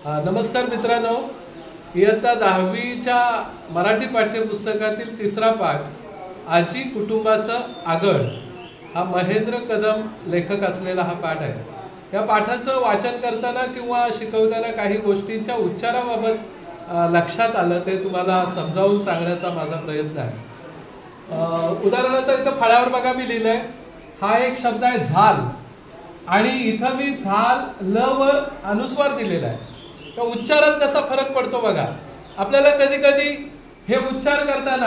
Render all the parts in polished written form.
नमस्कार मित्रांनो, इयत्ता 10वीच्या मराठी पाठ्यपुस्तकातील तिसरा पाठ आजी कुटुंबाचं आगळ हा महेंद्र कदम लेखक असलेला हा पाठ आहे। या पाठाचं वाचन करताना किंवा शिकवताना काही गोष्टींच्या उच्चाराबाबत लक्षात आलं ते तुम्हाला समजावून सांगण्याचा माझा प्रयत्न आहे। उदाहरणार्थ इथं फळ्यावर बघा मी लिहिलंय, हा एक शब्द आहे झाल आणि इथं मी झाल ल वर अनुस्वार दिलेला आहे। तर उच्चारात कसा फरक पडतो बघा। आपल्याला कधी कधी हे उच्चार करताना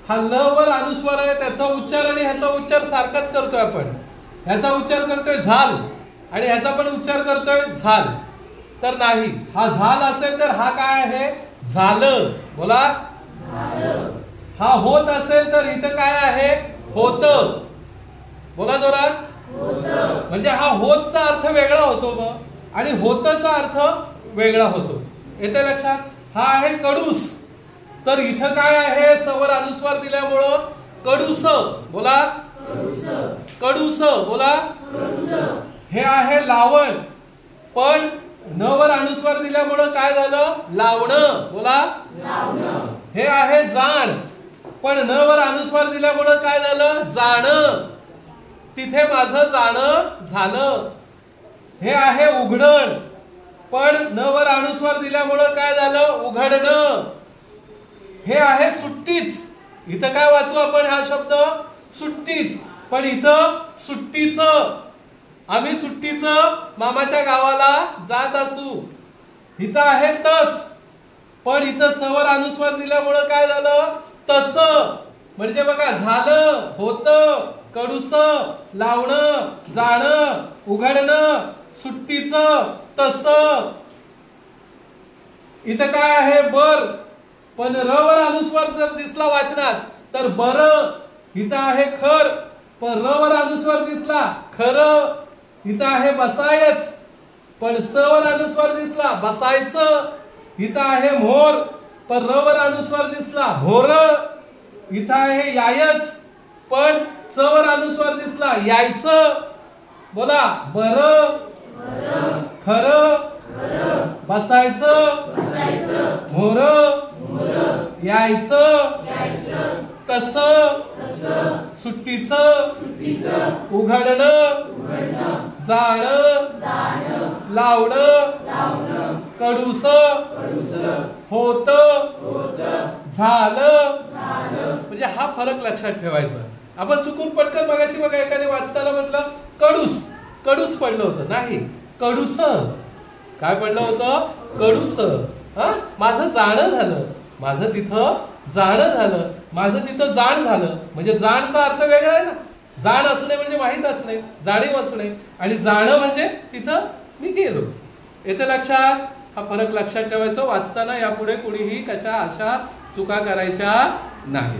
हा ल वर अनुस्वार आहे त्याचा उच्चार आणि ह्याचा उच्चार सारखाच करतोय आपण। ह्याचा उच्चार करतोय झाल आणि ह्याचा पण उच्चार करतोय झाल, तर नाही। हा झाल असेल तर हा काय आहे, झालं। बोला झालं। हा होत असेल तर इथं काय आहे, होतं। बोला जोरात, होतं। म्हणजे हा होतचा अर्थ वेगळा होतो मग आणि होतचा अर्थ वेगळा होतो। येते लक्षात? हा आहे कडूस, तर इथं काय आहे, सवर अनुस्वार दिल्यामुळं कडूस। बोला कडूस। कडूस। बोला कडूस। हे आहे लावण, पण न वर अनुस्वार दिल्यामुळं काय झालं, लावणं। बोला लावणं। हे आहे जाण, पण न वर अनुस्वार दिल्यामुळं काय झालं, जाणं। तिथे माझं जाणं झालं। हे आहे उघडण, पण न वर अनुस्वार दिल्यामुळं काय झालं, उघडणं। हे आहे सुट्टीच, इथं काय वाचू आपण हा शब्द, सुट्टीच, पण इथं सुट्टीचं। आम्ही सुट्टीचं मामाच्या गावाला जात असू। इथं आहे तस, पण इथं सवर अनुस्वार दिल्यामुळं काय झालं, तस। म्हणजे बघा, झालं, होतं, कडूस, लावणं, जाणं, उघडणं, सुट्टीचं, तस। इथं काय आहे, बर, पण र वर अनुस्वार जर दिसला वाचनात तर बर। इथं आहे खर, पण र वर अनुस्वार दिसला खर। इथं आहे बसायच, पण च वर अनुस्वार दिसला बसायचं। इथं आहे मोर, पण र वर अनुस्वार दिसला भोर। इथं आहे यायच, पण च वर अनुस्वार दिसला यायचं। बोला बर, खर, बसायचं, मोर, यायचं, तस, सुट्टीचं, उघडणं, जाणं, लावणं, कडूस, होतं, झालं। म्हणजे हा फरक लक्षात ठेवायचा। आपण चुकून पटकन मगाशी बघा एकाने वाचताना म्हटलं कडूस, कडूस पडलं होतं, नाही, कडूस। काय पडलं होतं, कडूस। माझं जाणं झालं, माझं तिथं जाणं झालं, माझं तिथं जाण झालं। म्हणजे जाणचा अर्थ वेगळा आहे ना। जाण असणे म्हणजे माहित असणे, जाणीव असणे, आणि जाणं म्हणजे तिथं मी गेलो। येते लक्षात? हा फरक लक्षात ठेवायचा वाचताना। यापुढे कुणीही कशा अशा चुका करायच्या नाही।